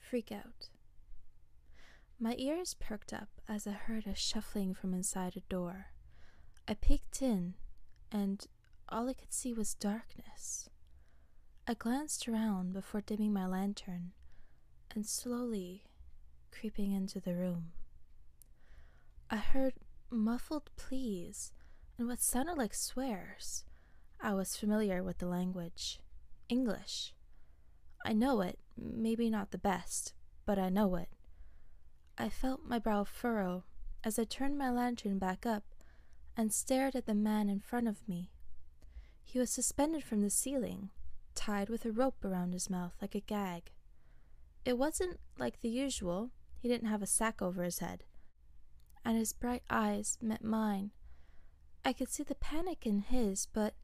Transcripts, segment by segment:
Freak out. My ears perked up as I heard a shuffling from inside a door. I peeked in, and all I could see was darkness. I glanced around before dimming my lantern and slowly creeping into the room. I heard muffled pleas and what sounded like swears. I was familiar with the language. English. I know it, maybe not the best, but I know it. I felt my brow furrow as I turned my lantern back up and stared at the man in front of me. He was suspended from the ceiling, tied with a rope around his mouth like a gag. It wasn't like the usual. He didn't have a sack over his head, and his bright eyes met mine. I could see the panic in his, but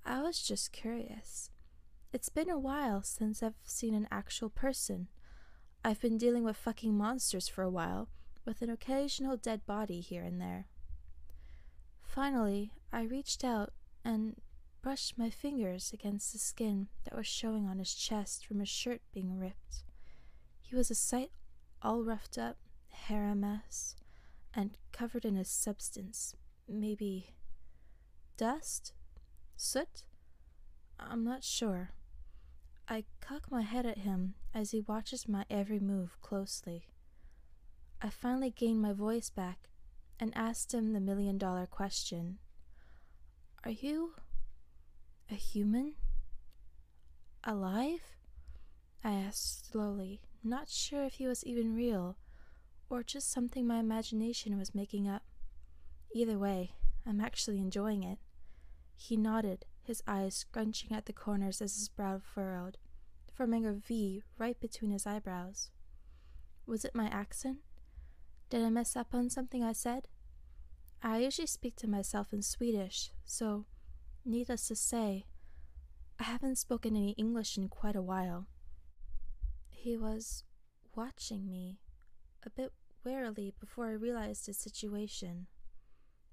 I was just curious. It's been a while since I've seen an actual person. I've been dealing with fucking monsters for a while, with an occasional dead body here and there. Finally, I reached out and brushed my fingers against the skin that was showing on his chest from his shirt being ripped. He was a sight all roughed up, hair a mess, and covered in a substance. Maybe dust? Soot? I'm not sure. I cock my head at him as he watches my every move closely. I finally gained my voice back and asked him the million-dollar question. Are you a human? Alive? I asked slowly, not sure if he was even real or just something my imagination was making up. Either way, I'm actually enjoying it. He nodded, his eyes scrunching at the corners as his brow furrowed, forming a V right between his eyebrows. Was it my accent? Did I mess up on something I said? I usually speak to myself in Swedish, so, needless to say, I haven't spoken any English in quite a while. He was watching me, a bit warily before I realized his situation.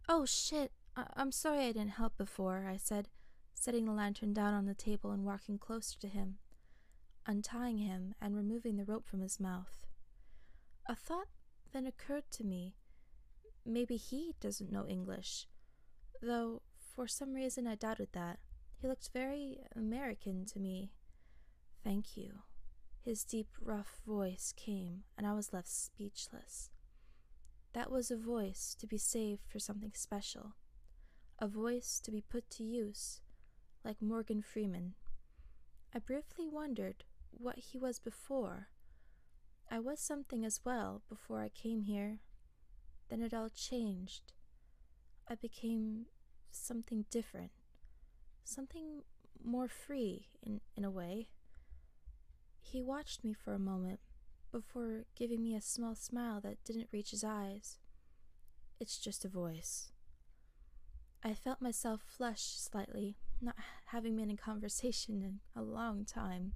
Oh shit, I'm sorry I didn't help before, I said, setting the lantern down on the table and walking closer to him, untying him and removing the rope from his mouth. A thought then occurred to me. Maybe he doesn't know English, though for some reason I doubted that. He looked very American to me. Thank you. His deep, rough voice came, and I was left speechless. That was a voice to be saved for something special, a voice to be put to use, like Morgan Freeman. I briefly wondered what he was before. I was something as well before I came here. Then it all changed. I became something different, something more free in a way. He watched me for a moment before giving me a small smile that didn't reach his eyes. It's just a voice. I felt myself flush slightly, not having been in conversation in a long time.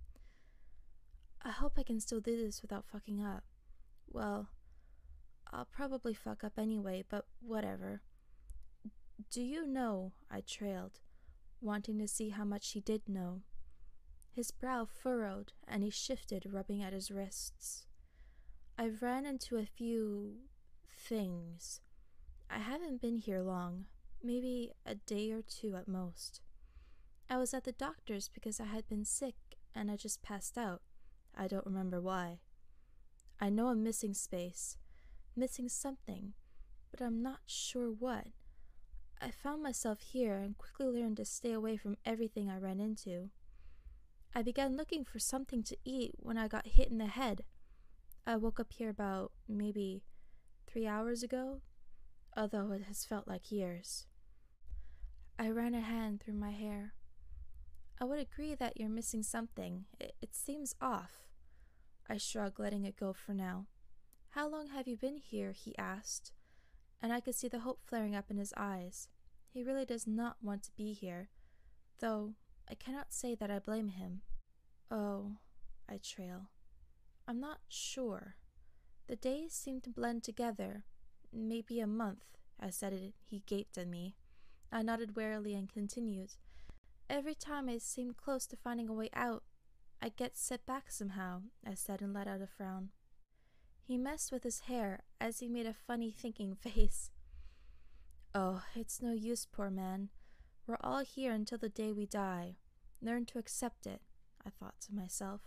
I hope I can still do this without fucking up. Well, I'll probably fuck up anyway, but whatever. Do you know? I trailed, wanting to see how much he did know. His brow furrowed, and he shifted, rubbing at his wrists. I've ran into a few things. I haven't been here long, maybe a day or two at most. I was at the doctor's because I had been sick, and I just passed out. I don't remember why. I know I'm missing space, missing something, but I'm not sure what. I found myself here and quickly learned to stay away from everything I ran into. I began looking for something to eat when I got hit in the head. I woke up here about maybe 3 hours ago, although it has felt like years. I ran a hand through my hair. I would agree that you're missing something. It seems off. I shrugged, letting it go for now. How long have you been here? He asked, and I could see the hope flaring up in his eyes. He really does not want to be here, though I cannot say that I blame him. Oh, I trail. I'm not sure. The days seem to blend together. Maybe a month. I said it. He gaped at me. I nodded warily and continued. Every time I seemed close to finding a way out, I'd get set back somehow, I said and let out a frown. He messed with his hair as he made a funny thinking face. Oh, it's no use, poor man. We're all here until the day we die. Learn to accept it, I thought to myself.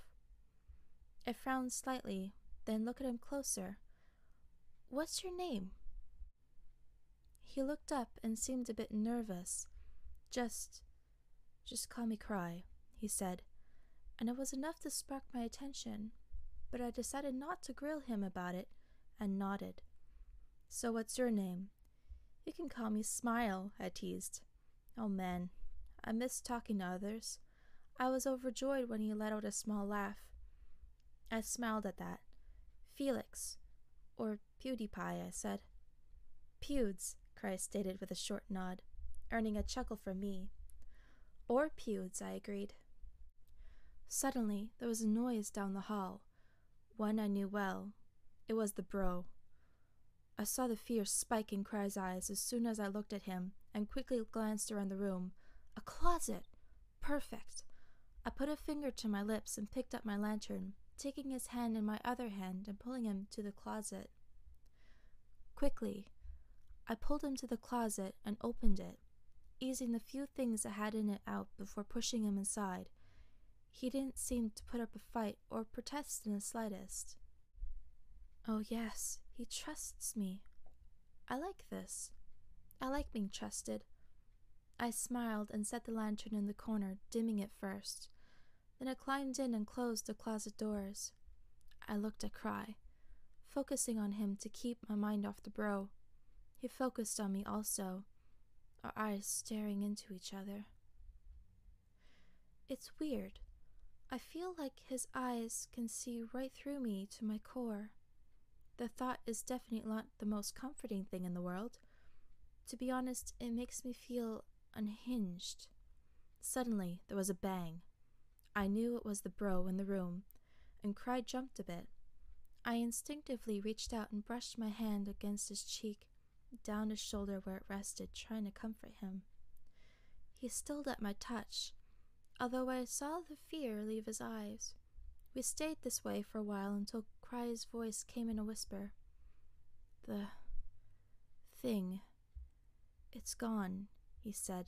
I frowned slightly, then looked at him closer. What's your name? He looked up and seemed a bit nervous. Just call me Cry, he said, and it was enough to spark my attention, but I decided not to grill him about it and nodded. So what's your name? You can call me Smile, I teased. Oh man, I miss talking to others. I was overjoyed when he let out a small laugh. I smiled at that. Felix, or PewDiePie, I said. Pewds, Cry stated with a short nod, earning a chuckle from me. Or Pewds, I agreed. Suddenly, there was a noise down the hall. One I knew well. It was the bro. I saw the fear spike in Cry's eyes as soon as I looked at him and quickly glanced around the room. A closet! Perfect! I put a finger to my lips and picked up my lantern, taking his hand in my other hand and pulling him to the closet. Quickly, I pulled him to the closet and opened it, easing the few things I had in it out before pushing him inside. He didn't seem to put up a fight or protest in the slightest. Oh yes, he trusts me. I like this. I like being trusted. I smiled and set the lantern in the corner, dimming it first. Then I climbed in and closed the closet doors. I looked at Cry, focusing on him to keep my mind off the bro. He focused on me also, our eyes staring into each other. It's weird. I feel like his eyes can see right through me to my core. The thought is definitely not the most comforting thing in the world. To be honest, it makes me feel unhinged. Suddenly, there was a bang. I knew it was the bro in the room, and Cry jumped a bit. I instinctively reached out and brushed my hand against his cheek, down his shoulder where it rested, trying to comfort him. He stilled at my touch, although I saw the fear leave his eyes. We stayed this way for a while until Cry's voice came in a whisper. The thing. It's gone, he said,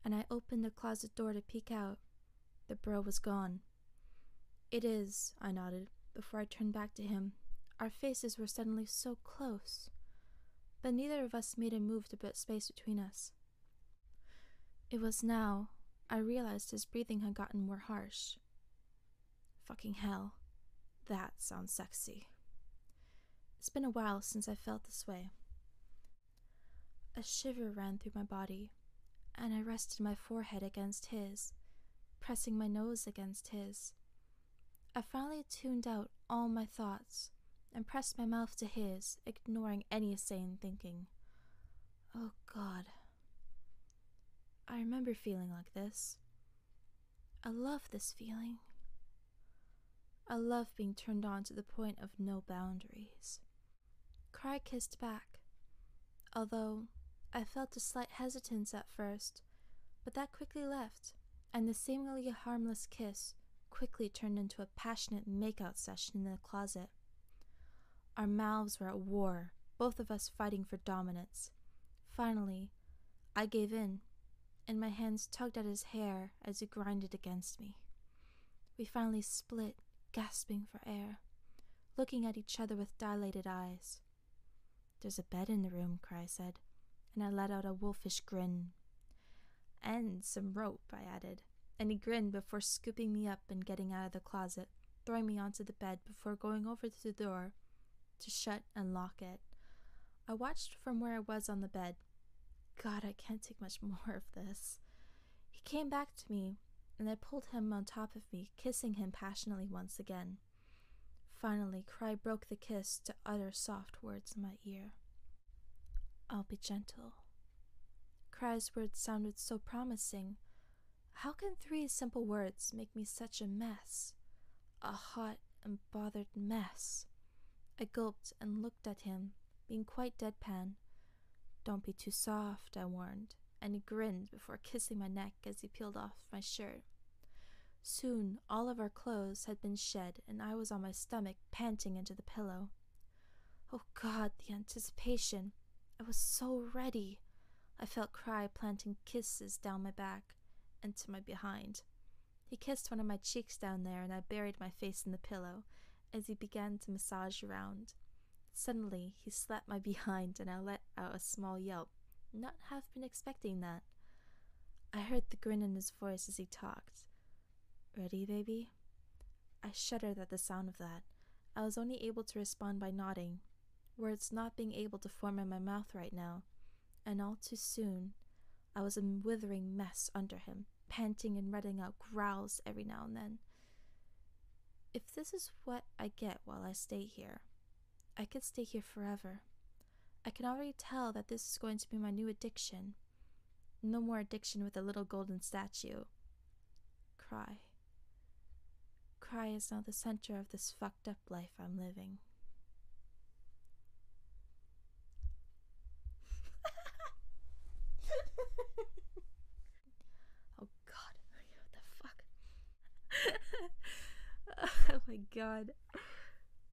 and I opened the closet door to peek out. The bro was gone. It is, I nodded, before I turned back to him. Our faces were suddenly so close, but neither of us made a move to put space between us. It was now I realized his breathing had gotten more harsh. Fucking hell. That sounds sexy. It's been a while since I felt this way. A shiver ran through my body, and I rested my forehead against his, pressing my nose against his. I finally tuned out all my thoughts and pressed my mouth to his, ignoring any sane thinking. Oh God. I remember feeling like this. I love this feeling. I love being turned on to the point of no boundaries. Cry kissed back, although I felt a slight hesitance at first, but that quickly left, and the seemingly harmless kiss quickly turned into a passionate makeout session in the closet. Our mouths were at war, both of us fighting for dominance. Finally, I gave in, and my hands tugged at his hair as he grinded against me. We finally split, gasping for air, looking at each other with dilated eyes. There's a bed in the room, Cry said, and I let out a wolfish grin. And some rope, I added, and he grinned before scooping me up and getting out of the closet, throwing me onto the bed before going over to the door to shut and lock it. I watched from where I was on the bed. God, I can't take much more of this. He came back to me, and I pulled him on top of me, kissing him passionately once again. Finally, Cry broke the kiss to utter soft words in my ear. I'll be gentle. Cry's words sounded so promising. How can 3 simple words make me such a mess? A hot and bothered mess. I gulped and looked at him, being quite deadpan. Don't be too soft, I warned, and he grinned before kissing my neck as he peeled off my shirt. Soon all of our clothes had been shed, and I was on my stomach, panting into the pillow. Oh God, the anticipation! I was so ready. I felt Cry planting kisses down my back and to my behind. He kissed one of my cheeks down there, and I buried my face in the pillow as he began to massage around. Suddenly, he slapped my behind, and I let out a small yelp. Not have been expecting that. I heard the grin in his voice as he talked. Ready, baby? I shuddered at the sound of that. I was only able to respond by nodding, words not being able to form in my mouth right now, and all too soon I was a withering mess under him, panting and letting out growls every now and then. If this is what I get while I stay here, I could stay here forever. I can already tell that this is going to be my new addiction. No more addiction with a little golden statue. Cry. Cry is now the center of this fucked up life I'm living. Oh God, what the fuck? Oh my God.